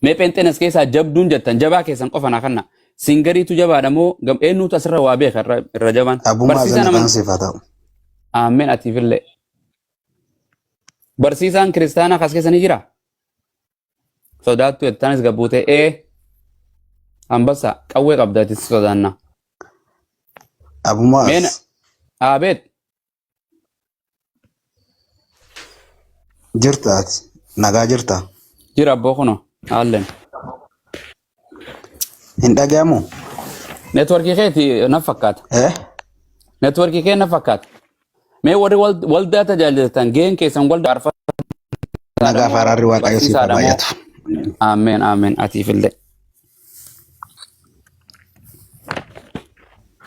Me pentenas keessa jabduun jettan jabaa keessan qofa na kanna. Singariitu jabaadha moo eenyutu asirra waa beeka irra jabaan. Abummaa sana kan sifa ta'u. Ameen atiifillee. Barsiisaan kiristaanaa kas keessa ni jira. Sodaattu jettaanis gabbuutee hambassa qawwee qabdaatis sodaanna. Abummaa. Meen abeet. Jirtaati. Nagaa jirta. Jira abboo kuno haalleen. Hin dhagahamu. Neetworkii keeti na fakkaata. Neetworkii kee na fakkaata. Mee warri waldaa tajaajilatan gaheen keessan waldaa faarfata. Nagaa faararri waaqayyo siif baay'atu. Ameen ameen atiifillee.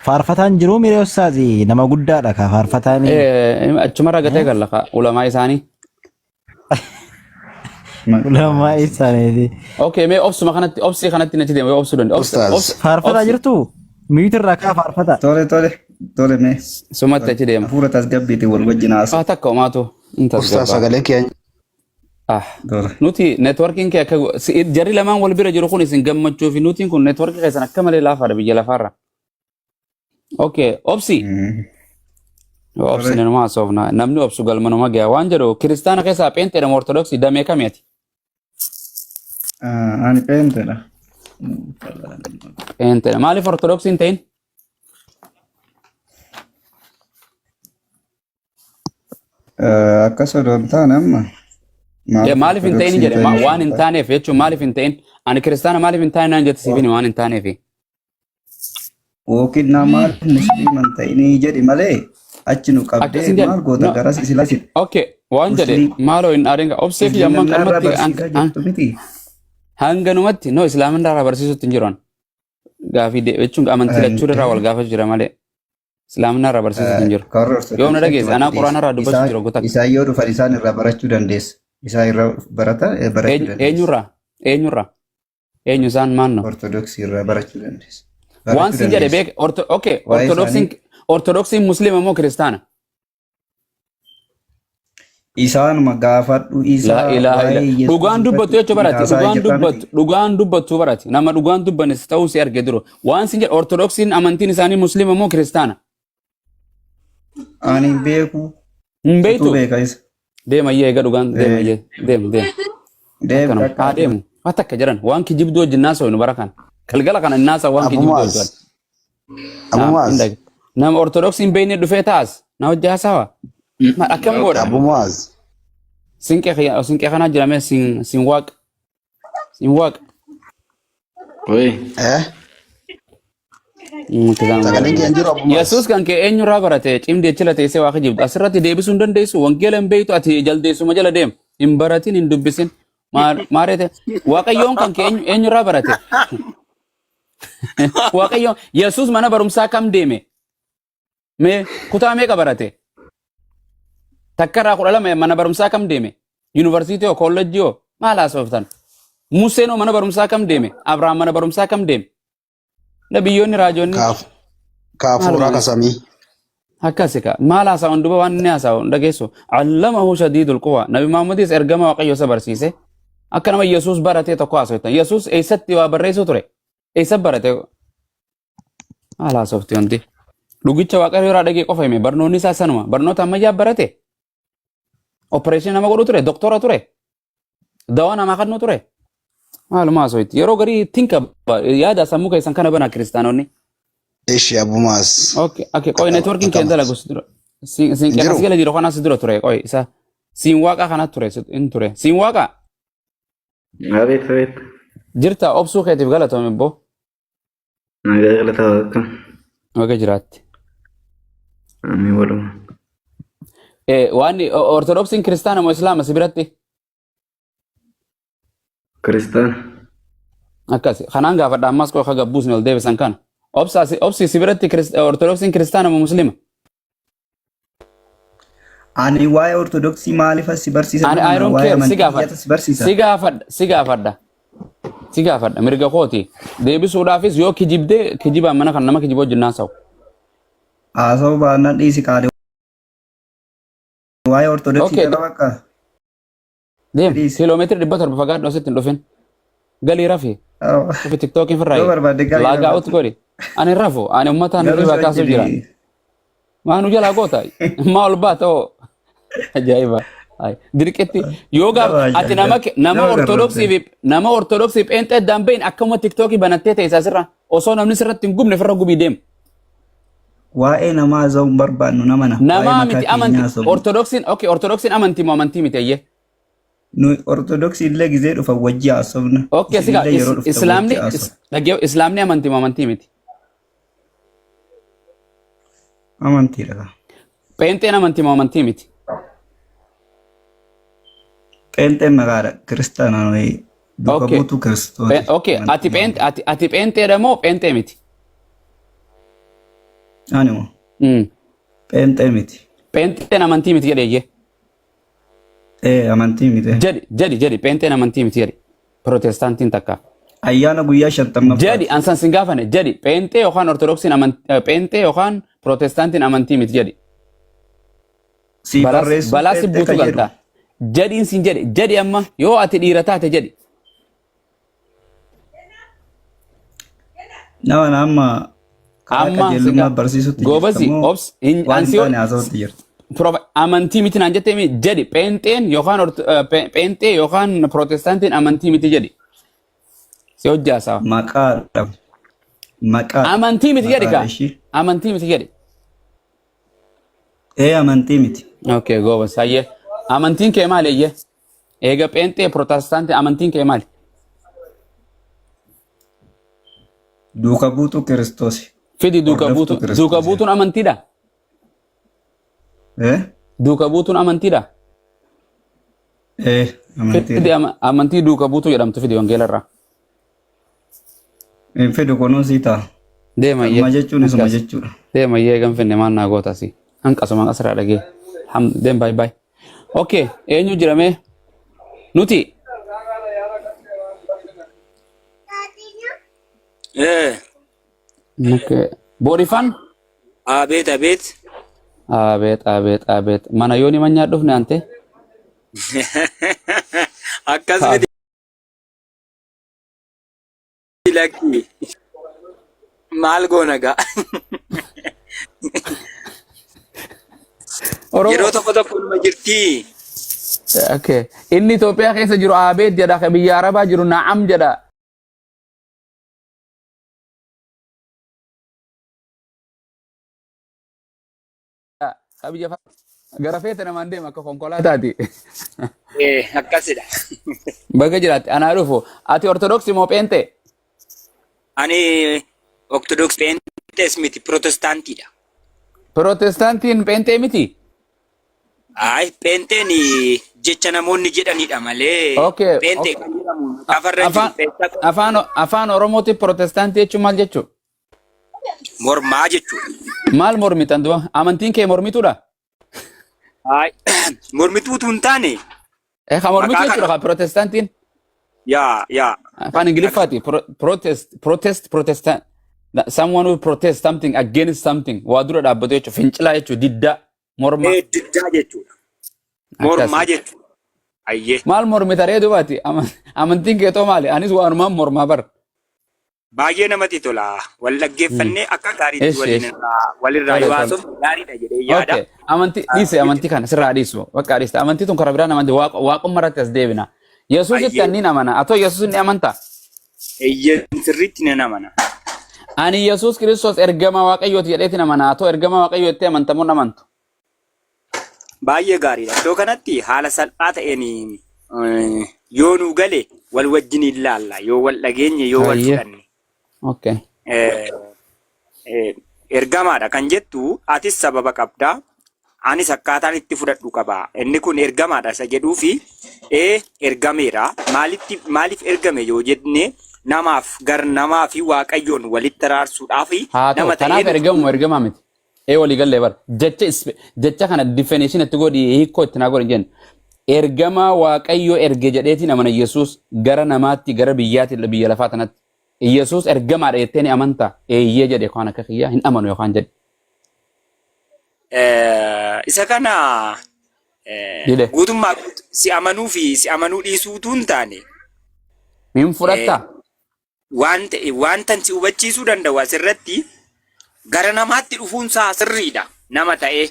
Faarfataan jiru miree ustaazi nama guddaadha ka faarfataan. Achumarra gatee galla ulamaa isaanii. Ulamaa isaaniiti. Okay, mee obsii kanatti natti deema obsuu danda'a. Faarfataa jirtu miitirraa kaa faarfata. Tole mee. Sumatti achi deema. Hafuura tasgabbiitiin wal wajjin haasa'u. Takka homaatu. Ustaaz sagalee keenya. Nuti neetworkiin kee akka jarri lamaan wal bira jiru kun isin gammachuu fi nutiin kun neetworkii keessan akka malee laafaadha biyya lafaarra. Okay, obsi. Obsi nama haasofna namni obsu galma nama gaya waan jedhu kiristaana keessaa peenteedha moo ortodoksii damee kamiiti? Ani peenteedha. Peenteedha. Maaliif ortodoksiin ta'in? Akkas odoon taane amma. Maaliif hin ta'in jedhe waan hin taaneef jechuun maaliif hin ta'in ani kiristaana maaliif hin taane naan jette siifini waan hin taaneef. Yookiin nama musliiman ta'inii jedhi malee achi nu qabdee maal goota garas isilasit. Okay, waan jedhe maaloo hin aadeen obseef yamman qalmatti hanganumatti no islaamin irraa barsiisutti hin jiran. Gaafii jechuun amantii lachuu irraa wal gaafachuu jira malee. Islaamin irraa barsiisutti hin jiru. Yoo na dhageesse anaa quraana irraa dubbachuu jira goota. Isaan yoo dhufan isaan irraa barachuu dandeessa. Isaan irraa barachuu dandeessa. Eenyurraa? Eenyu isaan maanno? Ortodoksii irraa barachuu dandeessa. Waan sin jedhe beek ortodoksiin musliima moo kiristaana? Isaanuma gaafadhu isaa dhugaan dubbatu jechuu barate dhugaan dubbattuu barate nama dhugaan dubbanis ta'uu si arge duro waan sin jedhe ortodoksiin amantiin isaanii musliima moo kiristaana? Ani beeku. Hin beektu? Deema iyyee eega dhugaan deema iyyee deemu. Haa deemu. Waan takka jiran waan kijibduu wajjin naasoo nu bara kana. Galgala kana naasa waan kijibduu wajjin. Abumaas. Nama ortodoksiin beeknee dhufee taas na hojii haasawa. Akkam godha? Abumaas. Sinqee kanaa jirame sin waaqa. Sin waaqa. Sagaleen keenya jiru abumaas. Yesuus kan kee eenyurraa barate cimdee chila teessee waa kijibdu asirratti deebisuu hin dandeessu wangeela hin beektu ati jaldeessuma jala deem hin baratin hin dubbisin maarete waaqayyoon kan kee eenyurraa barate. Waaqayyoon Yesuus mana barumsaa kam deeme? Mee kutaa meeqa barate? Takkarraa 12 mana barumsaa kam deeme? Yuunivarsiitii oo koolleejjii oo maal haasoftan? Museenoo mana barumsaa kam deeme? Abrahaam mana barumsaa kam deeme? Nabiyyoonni raajoonni. Kaafuuraa kasamii. Akkasi ka maal haasa'uun duba waan inni haasa'u dhageessu allamahu shadiidul quwaa nabi Muhammadis ergama waaqayyo isa barsiise akka nama Yesuus baratee tokko haasoftan Yesuus eessatti waa barreessu ture eessa barate maal haasofti wanti dhugicha waaqayyo irraa dhagee qofa hime barnoonni isaa sanuma barnoota ammayyaa barate opereeshinii nama godhu ture doktora ture dawaa namaa kennu ture maaluma haasofti yeroo garii tinka yaada sammuu keessan kana bana kiristaanonni. Ishi abumaas. Okay, qoy networking kee dalagu sidura. Sin kana sigala jiro kana sidura ture qoy isa. Sin waaqa kana ture in ture. Sin waaqa. Abeet. Jirta obsuu keetiif galatoomi bo. Nagaa galata. Waga jiraatti. Ami waluma. Waan ortodoksiin kiristaana moo islaama sibiratti? Kiristaana. Akkasi kanaan gaafadha ammas qoy kaga buusni ol deebisan kana. Obsi sibiratti ortodoksiin kiristaana moo muslima? Ani waa'ee ortodoksii maaliif as barsiisan? Ani iron care si gaafadha mirga kooti deebisuudhaafis yoo kijibdee kijibaan mana kan nama kijiboo jinnaan sa'u. Haasa'u baannaan dhiisi qaadee waa'ee ortodoksii kana bakka. Deem kiiloomeetira 700 fagaadhu asitti hin dhufin. galii rafi fi tiktokiin Yoo firraa barbaadde galii laagaa lafa. ut godhi ani rafu ani ummataan Garuu hirriba kaasuu sajjidi. jiran maanu jalaa goota maa ol baata oo ajaa'iba dirqetti yoo gaaf ati nama ortodoksii pheenxee dambein akkuma tiktokii banattee ta'e isasirra osoo namni sirratti hin gubne firra gubii deemu. Waa'ee namaa za'uun barbaannu nama na. Namaa miti amantii ortodoksiin amantii moo amantii miti ayyee. Nu ortodoksii illee gizee dhufa wajji haasofna. Okay, siga islaamni amantii moo amantii miti. Amantiidha. Pheenxeen amantii moo amantii miti. Pheenxeen maqaadha kiristaanaa wayii. Duuka buutuu kiristooti. Okay, ati pheenxeedha moo pheenxee miti. Animo. Pheenxee miti. Pheenxeen amantii miti jedheeyyee. Amantii miti. Jadi pheenxeen amantii miti jedhi. Protestaantiin takka. Ayyaana guyyaa 50. Jadi ansan sin gaafane jadi pheenxee yookaan ortodoksiin pheenxee yookaan protestaantiin amantii miti jedhi. Si barreessu. Balaa si buutu galtaa. Jadiin sin jedhi jadi amma yoo ati dhiira taate jedhi. Nama amma qajeelummaa barsiisutti goobasi obs waan haasawutti jirtu. Amantii miti naan jettee jedhi pheenxee yookaan protestaantiin amantii miti jedhi. Si hojjaasaa. Maqaadha. Amantii miti jedhi kaa. Amantii miti jedhi. Amantii miti. Okay, goobas hayyee. Amantiin kee maali eeyyee? Eega pheenxee protestaantii amantiin kee maali? Duuka buutuu kiristoosi. Fidi duuka buutuun amantiidha? Duuka buutuun amantiidha? Amantiidha. Fidi amantii duuka buutuu jedhamtu fidi wangeelarraa. Fedhu kunuunsii ta'a. Deema iyyee. Amma jechuun isuma jechuudha. Deema iyyee gan finne maan naa gootasi. Hanqasuma asirraa dhagee. Deem baay baay. Okay, eenyu jiramee? Nuti. Boorifaan? Abeet. Mana yooni manyaa dhufne ante? Akkasumatti lakki maal goona gaa? Yeroo tokko numa jirti. Okay. Inni Itoophiyaa keessa jiru abeet jedha, ka biyya Arabaa jiru na'am jedha. Gara feete namaan deema akka konkolaataati. Akkasidha. Bakka jiraatti anaa dhufu. Ati ortodoksii moo pheenxee? Ani ortodoks pheenxees miti protestaantiidha. Protestaantiin pheenxee miti? Ay, pheenxeen jecha namoonni jedhanidha malee. Okay. Pheenxee kan jedhamu afarra jiru. Afaan Oromooti protestaantii jechuun maal jechuudha? Mormaa jechuudha. Maal mormitan du'a? Amantiin kee mormituudha? Ay, mormituutu hin taane. Ka mormitu jechuudha ka protestaantiin? Yaa. Afaan Ingiliffaati. Protestant. Someone who protests something against something. Waa dura dhaabbatu jechuudha. Fincilaa jechuudha. Diddaa. Mormaa. Diddaa jechuudha. Mormaa jechuudha. Ayyee. Maal mormita ree dubaati? Amantiin kee too maali? Anis waanumaan mormaa bara. Baay'ee namatti tola. Wal dhaggeeffannee akka gaariitti walirraa yoo haasofnu gaariidha jedhee yaada. Amantii kana sirraa dhiisu. Bakka dhiiste. Amantii tun karaa biraan amantii waaqummaa irratti as deebina. Yesuusitti anniin amana. Atoo Yesuus ni amantaa? Eeyyee sirriitti nan amana. Ani Yesuus Kiristoos ergama Waaqayyooti jedheetiin amana. Atoo ergama Waaqayyootti amantamuun amantu. Baay'ee gaariidha. Iddoo kanatti haala salphaa ta'een yoo nu gale wal wajjin ilaalla. Yoo wal dhageenye yoo wal fudhanne. Okay. Ergamaadha kan jettu atis sababa qabdaa. Anis akkaataan itti fudhadhu qaba. Inni kun ergamaadha isa jedhuu fi ergameera. Maaliif ergame yoo jenne namaaf namaa fi Waaqayyoon walitti araarsuudhaaf nama ta'ee. Kanaaf ergamaa miti. Walii gallee bara. Jecha kana definition itti godhi hiikoo itti naa godhi jenna. Ergama Waaqayyoo erge jedheetiin amana Yesuus gara namaatti gara biyyaatti biyya lafaa tanatti. Yesuus ergamaadha jettee ni amantaa? Eeyyee jedhe kan akka kiyyaa hin amanu yookaan jedhe. Isa kana guutummaa si amanuu fi si amanuu dhiisuutu hin taane Min fudhatta. Wanta si hubachiisuu danda'u asirratti gara namaatti dhufuunsaa sirriidha. Nama ta'ee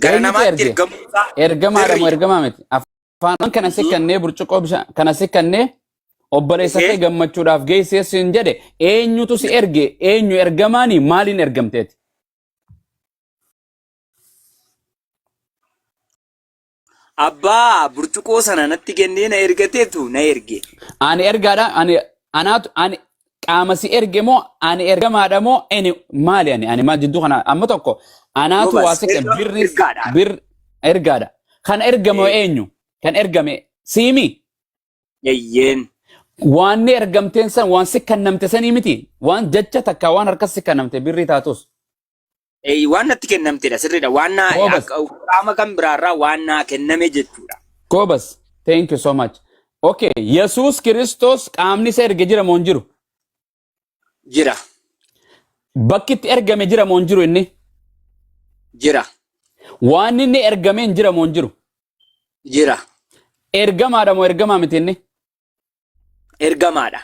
gara namaatti ergamuunsaa Ergamaadha moo ergamaa miti? Afaan kana sikkannee burcuqoo bishaan kana sikkannee obboleessa kee gammachuudhaaf geesseessu hin jedhe eenyutu si erge eenyu ergamaanii maaliin ergamteeti? Abbaa burcuqoo sana natti kennee na ergateetu na erge. Ani ergaadha ani qaama si erge moo ani ergamaadha moo ani maali ani maal jidduu kana amma tokko anaatu waa sikka ergaadha. Kan ergame eenyu? Kan ergame siimi? Yeyyeen. Waan ergamteen san waan sikkannamte sanii miti? Waan jecha takka waan harkas sikkannamte birrii taatus. Waan natti kennamtedha sirriidha. Waan qaama kan biraarraa waan naa kenname jechuudha. Gobas, thank you so much. Okay, Yesuus Kiristoos qaamni isa erge jira moo hin jiru? Jira. Bakki itti ergame jira moo hin jiru inni? Jira. Waan inni ergameen jira moo hin jiru? Jira. Ergamaadha moo ergamaa miti inni? Ergamaadha.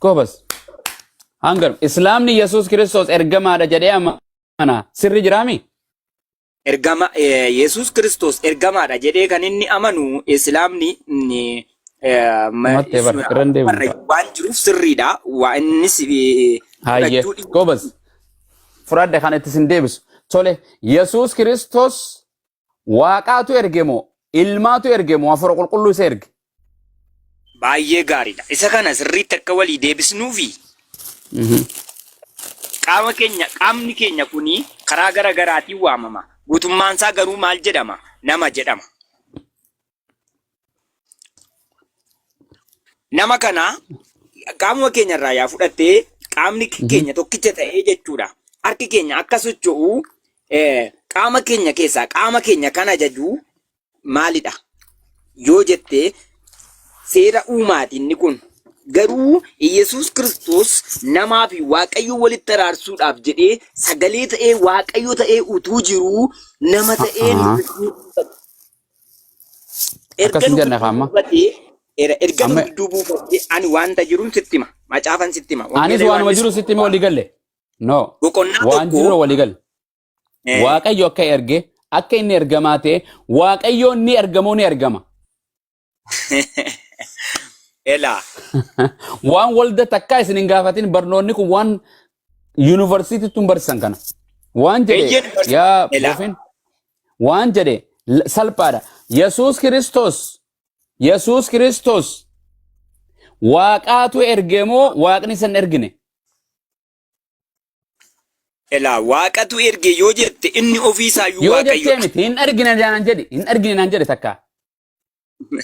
Gobas. Hangar Islaamni Yesuus Kiristoos ergamaadha jedhee amana sirri jiraami? Yesuus Kiristoos ergamaadha jedhee kan inni amanu Islaamni waan jiruuf sirriidha. Waa innis hayyee gobas fudhadhe kan itti sin deebisu. Tole Yesuus Kiristoos waaqaatu erge moo ilmaatu erge moo hafuura qulqulluu isa erge? Baay'ee gaariidha. Isa kana sirriitti akka walii deebisnuufi qaamni keenya kuni karaa gara garaatiin waamama. Guutummaan isaa garuu maal jedhama? Nama jedhama. Nama kana qaama keenya irraa yaa fudhattee qaamni keenya tokkicha ta'ee jechuudha. Harki keenya akka socho'u qaama keenya keessaa qaama keenya kana ajaju maalidha? Yoo jettee seera uumaatiin inni kun garuu Yesuus Kiristoos namaa fi Waaqayyo walitti araarsuudhaaf jedhee sagalee ta'ee Waaqayyo ta'ee utuu jiru nama ta'ee erga nu gidduu buufatee ani wanta jiruun sitti hima. Macaafan sitti hima. Anis waanuma jiru sitti hima walii galle. No. Waan jiru walii galle. Waaqayyo akka erge akka inni ergamaa ta'e Waaqayyo inni ergamoo ni ergama. Ela. Waan walda takkaa isin hin gaafatin barnoonni kun waan yuunivarsiitiitti barsiisan kana. Waan jedhe yaa buufin waan jedhe salphaadha. Yesuus Kiristoos waaqaatu erge moo waaqni san ergine? Ela waaqatu erge yoo jette inni ofiisaayyuu Waaqayyo. Yoo jettee miti hin argine naan jedhe takka.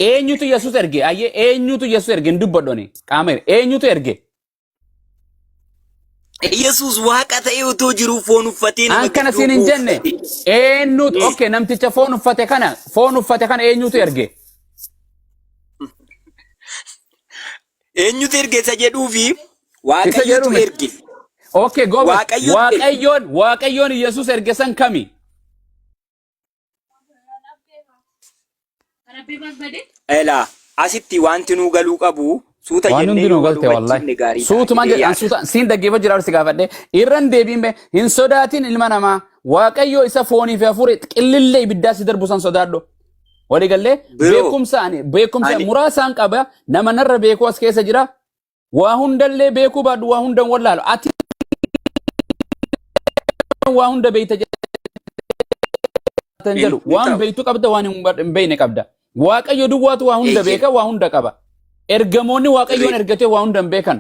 Eenyutu Yesuus erge? Ayyee eenyutu Yesuus erge? Hin dubbadhooni qaama eenyutu erge? Yesuus waaqa ta'ee otoo jiruu foon uffatee nama kana siin hin jenne eenyutu okay namticha foon uffate kana eenyutu erge? Eenyutu erge isa jedhuufi Waaqayyotu erge. Okay goba Waaqayyoon Yesuus erge san kami? Ela asitti wanti nu galuu qabu suuta jennee waan nu galte wallahi suutuma jedhan suuta siin dhaggeeffachaa jiraatu si gaafadhe irran deebiin hin sodaatin ilma namaa Waaqayyo isa foonii fi hafuura qillillee ibiddaa si darbu san sodaadho. Walii gallee beekumsa muraasaan qaba nama narra beeku as keessa jira waa hundallee beekuu baadhu waa hundan wallaalu ati waa hunda beeyta jedhu waan beeytu qabda waan hin beeyne qabda. Waaqayyo duwwaatu waa hunda beeka waa hunda qaba. Ergamoonni Waaqayyoon ergatee waa hunda hin beekan.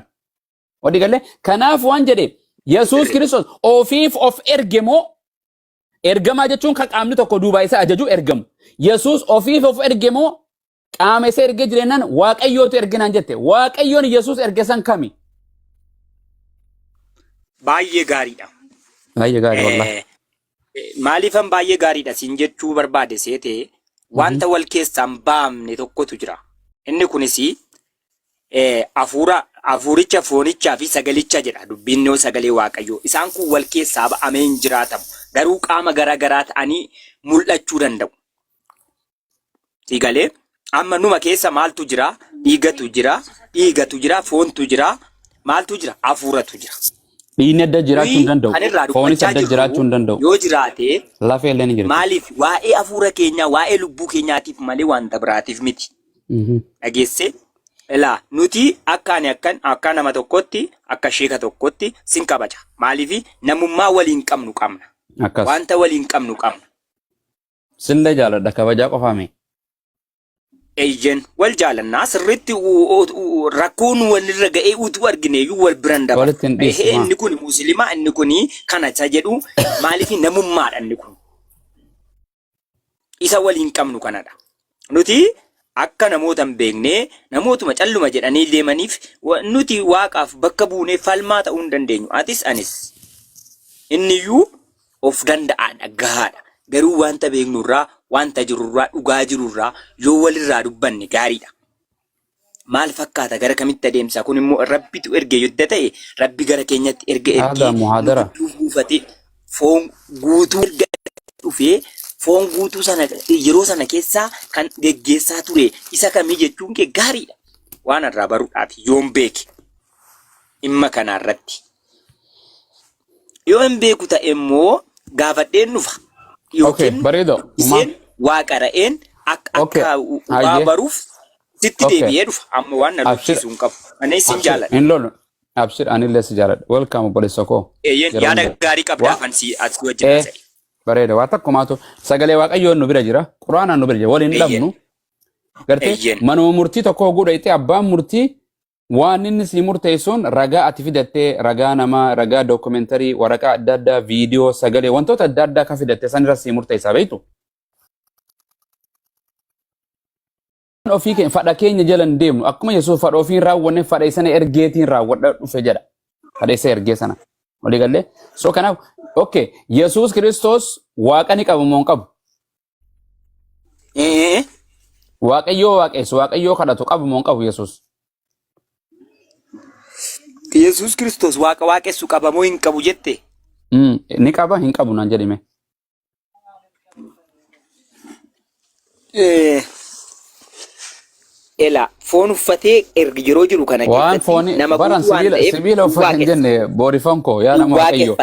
Walii gallee kanaaf waan jedhe Yesuus Kiristoos ofiif of ergemoo ergamaa jechuun kan qaamni tokko duubaa isaa ajaju ergamu. Yesuus ofiif of ergemoo qaama isaa ergee jireenyaan Waaqayyootu erginaan jette. Waaqayyoon Yesuus erge san kami? Baay'ee gaariidha. Baay'ee gaarii wallahi. Maaliifan baay'ee gaariidha siin jechuu barbaade seete wanta wal keessaan baamne tokkotu jira. Inni kunis hafuuricha foonichaa fi sagalicha jedha dubbiin sagalee Waaqayyoo. Isaan kun wal keessaa ba'amee hin jiraatamu. Garuu qaama garaa garaa ta'anii mul'achuu danda'u. Sigalee amma numa keessa maaltu jira? dhiigatu jira, foontu jira, maaltu jira, hafuuratu jira. Dhiinni adda jiraachuu hin danda'u. Kan irraa Foonis dubbachaa adda jirru jiraachuu hin danda'u. yoo jiraate Lafee illee ni jirti. maaliif waa'ee hafuura keenyaa, waa'ee lubbuu keenyaatiif malee wanta biraatiif miti. Dhageesse ilaa nuti akka nama tokkotti, akka sheeka tokkotti sin kabaja. Maaliif namummaa waliin qabnu qabna. Akkas. Wanta waliin qabnu qabna. Sillee jaaladha kabajaa qofaame. Ejjen wal jaalannaa sirriitti rakkoon walirra ga'ee utuu argineeyyuu wal biran daba. Walitti hin dhiisnu, Inni kun musliimaa, inni kun kana isa jedhu maaliif namummaadha inni kun. Isa waliin qabnu kanadha. Nuti akka namoota hin beeknee namootuma calluma jedhanii deemaniif nuti waaqaaf bakka buunee falmaa ta'uu hin dandeenyu. Atis anis. Inniyyuu of danda'aadha, gahaadha. Garuu wanta beeknurraa, wanta jirurraa, dhugaa jirurraa yoo walirraa dubbanne gaariidha. Maal fakkaata gara kamitti adeemsa? Kun immoo rabbitu erge yoo ta'e, rabbi gara keenyatti erga ergee buufatee foon guutuu erga dhufee foon guutuu sana yeroo sana keessaa kan geggeessaa ture isa kamii jechuun kee gaariidha. Waan irraa baruudhaaf yoon beeke dhimma kanarratti. Yoo hin beeku ta'e immoo gaafadheen dhufa. Yookiin isheen waaqa ra'een akka waa baruuf sitti deebi'ee dhufa. Amma waan na lubbisiisuu hin qabu. Ani sin jaalladha. Hin lolu. Abshir anillee si jaalladha. Welcome obboleessa koo. Yaada gaarii qabdaaf ansi ati wajjin haasa'e. Bareeda waa takkumaatu sagalee waaqayyoon nu bira jira. Quraanaan nu bira jira. Waliin dhabnu. Gartee manuma murtii tokko godhaytee abbaan murtii waan inni si murteessuun ragaa ati fidattee ragaa namaa, ragaa dookumentarii, waraqaa adda addaa, viidiyoo, sagalee wantoota adda addaa kan fidattee san irra si murteessaa beektu. Ofii keenya fadha keenya jalan deemnu akkuma Yesuus fadha ofiin raawwanne fadha isana ergeetiin raawwadha dhufe jedha. Fadha isa ergee sana. Walii galee. So kanaaf Yesuus Kiristoos waaqa ni qabu moo hin qabu? Waaqayyoo waaqessu, waaqayyoo kadhatu qabu moo hin qabu Yesuus? Yesuus Kiristoos waaqa waaqessu qaba moo hin qabu jette? Ni qaba hin qabu naan jedhime. Ela foon uffatee erga yeroo jiru kana keessatti nama guutuu waan ta'eef sibiila uffate hin jenne boorifoon koo yaa nama waaqayyo.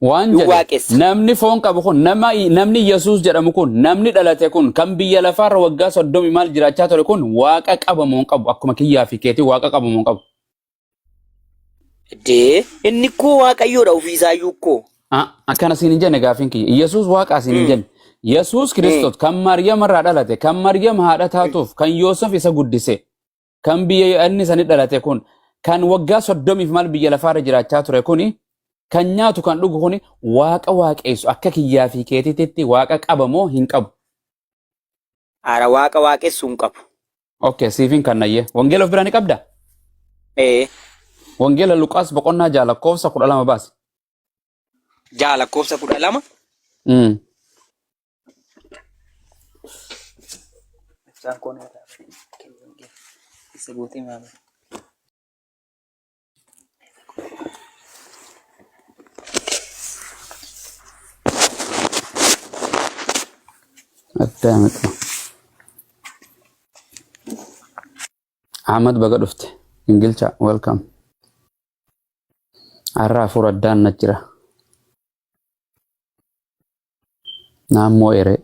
Waan jedhe namni foon qabu kun namni Yesuus jedhamu kun namni dhalate kun kan biyya lafaarra waggaa 30 maal jiraachaa ture kun waaqa qaba moo hin qabu? Akkuma kiyyaa fi keetii waaqa qaba moo hin qabu? Inni koo waaqayyoodha ofiisaayyuu koo. Akkana siin hin jenne gaafiin kiyya. Yesuus waaqaa siin hin jenne. Yesuus Kiristoos kan Maryam irraa dhalate, kan Maryam haadha taatuuf, kan Yoosef isa guddise, kan biyya inni sani dhalate kun, kan waggaa 30 maal biyya lafaarra jiraachaa ture kuni, kan nyaatu kan dhugu kuni waaqa waaqessu akka kiyyaa fi keetiitti waaqa qaba moo hin qabu? Ara waaqa waaqessu hin qabu. Siifin kan nayyee. Wangeela of biraa ni qabda? Wangeela Luqaas boqonnaa 6 lakkoofsa 12 baasi. 6 lakkoofsa 12? Isaan koon isa gootee maama. Addaamidha. Ahmad baga dhufte. Ingilcha welcome. Har'a afur addaan na jira. Naammoo eree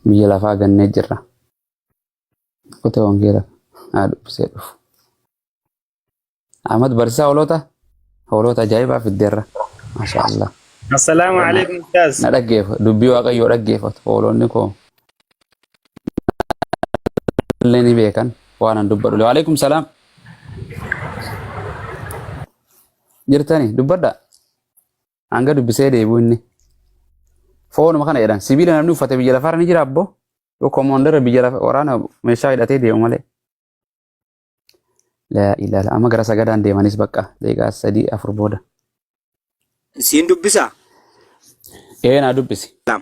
biyya lafaa gannee jirra. Kutee wangeela dubbisee dhufu. Ahmad barsiisaa hoolota ajaa'ibaa fiddeerra. Masha Allah. Assalaamu alaikum Ustaaz. Na dhaggeeffatu dubbii waaqayyoo dhaggeeffatu hoolonni koo. Illee ni beekan waan an dubbadhu. Wa alaikum salaam. Jirtani dubbadha. Hanga dubbisee deebi'u inni. Foonuma kana jedhan sibiila namni uffate biyya lafaarra ni jira abbo. Yoo koomandara biyya lafa waraana meeshaa hidhatee deemu malee. La ilaha amma gara sagadaan deemanis bakka deegaa 3-4 booda. Siin dubbisaa? Na dubbisi. Lam.